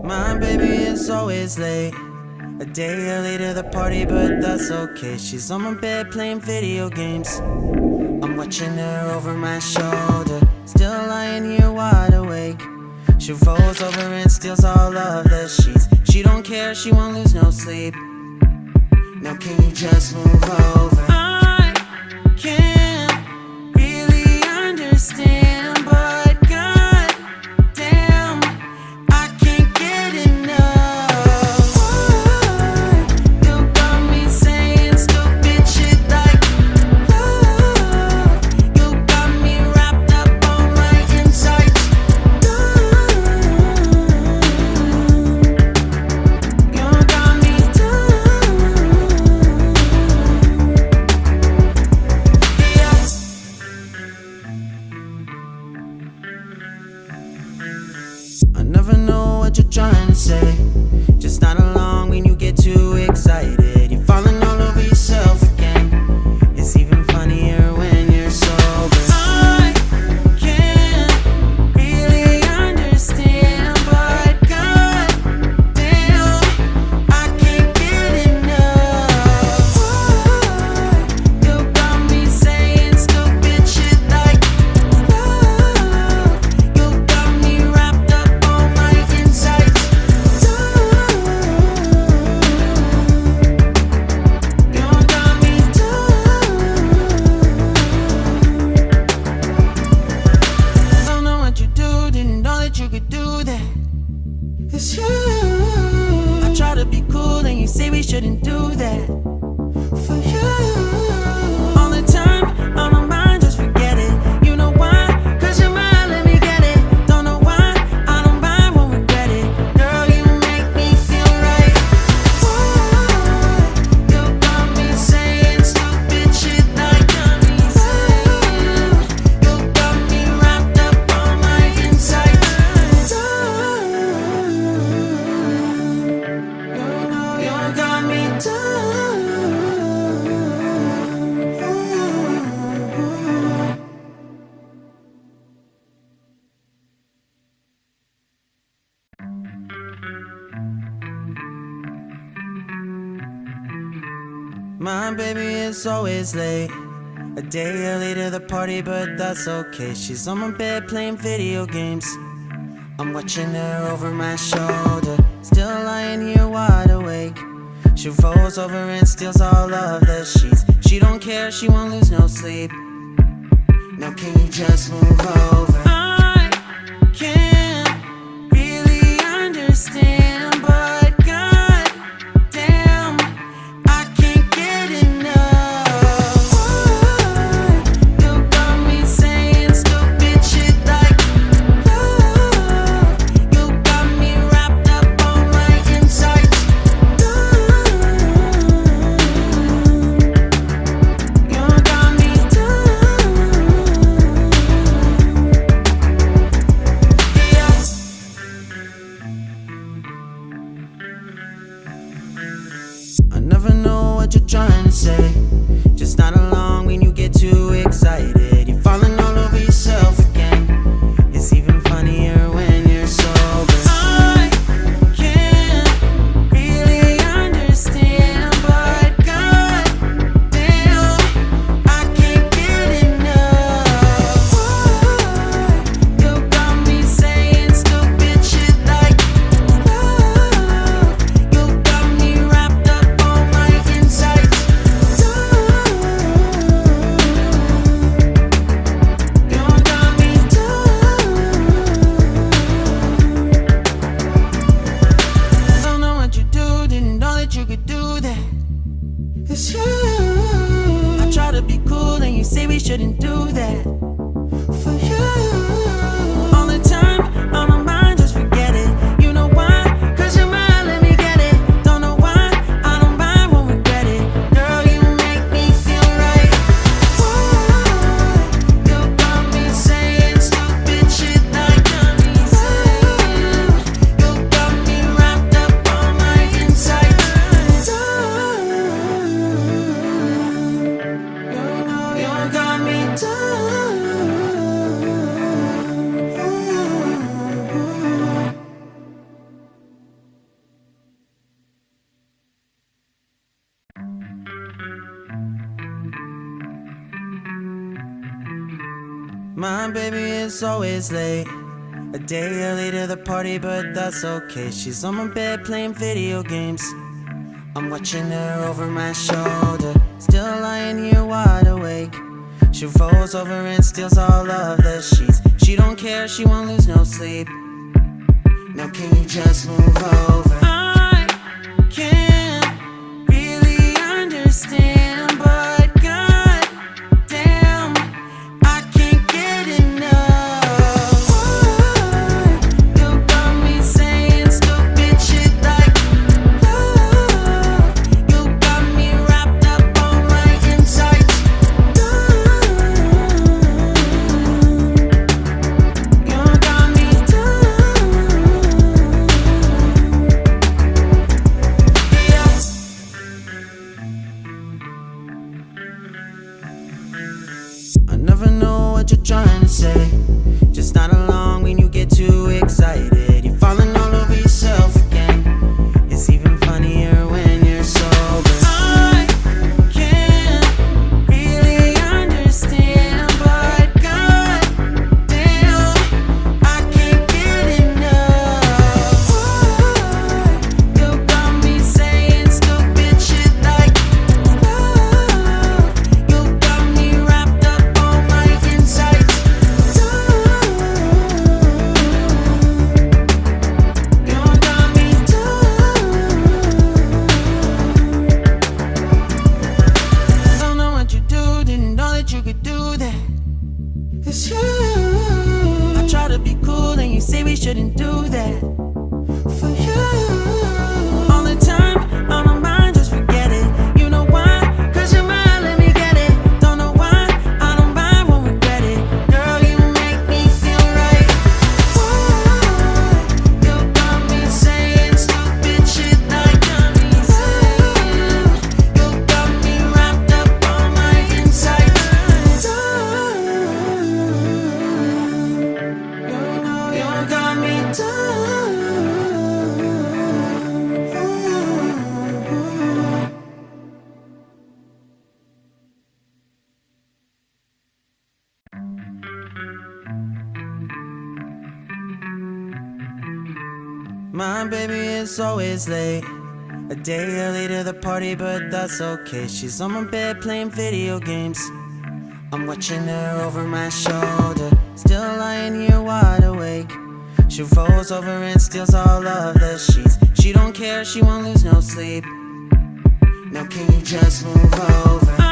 My baby is always late, a day early to the party, but that's okay. She's on my bed playing video games. I'm watching her over my shoulder, still lying here wide awake. She rolls over and steals all of the sheets. She don't care, she won't lose no sleep. Now can you just move over? I can't really understand, but god damn, I can't get enough. You got me saying stupid shit like love. You got me wrapped up on my insides. You got me I never know what you're trying to say. Just not along when you get too excited. You're falling all over yourself again. It's even funnier when you're sober. I can't really understand, but god damn, I can't get enough. You got me saying stupid shit like love. You got me wrapped up on my insides. You got me Don't know what you do, didn't know that you could do that. It's you. I try to be cool and you say we shouldn't do that. For you, all the time on my mind, just forget it. You know why? 'Cause you're mine, let me get it. Don't know why, I don't mind, won't regret it. Girl, you make me feel right. You got me saying stupid shit like dummies. You got me wrapped up on my insides. You got me My baby is always late, a day early to the party, but that's okay. She's on my bed playing video games. I'm watching her over my shoulder, still lying here wide awake. She rolls over and steals all of the sheets. She don't care, she won't lose no sleep. Now can you just move over? I can't really understand, but god damn, I can't get enough. You got me saying stupid shit like love. You got me wrapped up on my insides. You got me I never know what you're trying to say. Just not along when you get too excited. You're falling all over yourself again. It's even funnier when you're sober. I can't really understand, but god damn, I can't get enough. You got me saying stupid shit like love. You got me wrapped up on my insides. My baby is always late, a day early to the party, but that's okay. She's on my bed playing video games. I'm watching her over my shoulder, still lying here wide awake. She rolls over and steals all of the sheets. She don't care, she won't lose no sleep. Now can you just move over? I can't really understand, but god damn, I can't get enough. You got me saying stupid shit like love. You got me wrapped up on my insides. You got me I never know what you're trying to say. Just not along when you get too excited. You're falling all over yourself again. It's even funnier when you're sober. I can't really understand, but god damn, I can't get enough. You got me saying stupid shit like love. You got me wrapped up on my insides. You got me Don't know what you do, didn't know that you could do that. It's you. I try to be cool and you say we shouldn't do that. For you, all the time, on my mind, just forget it. You know why? 'Cause you're mine, let me get it. Don't know why, I don't mind, won't regret it. Girl, you make me feel right. You got me saying stupid shit like you got me wrapped up on my insides. You got me My baby is always late, a day early to the party, but that's okay. She's on my bed playing video games. I'm watching her over my shoulder, still lying here wide awake. She rolls over and steals all of the sheets. She don't care, she won't lose no sleep. Now can you just move over?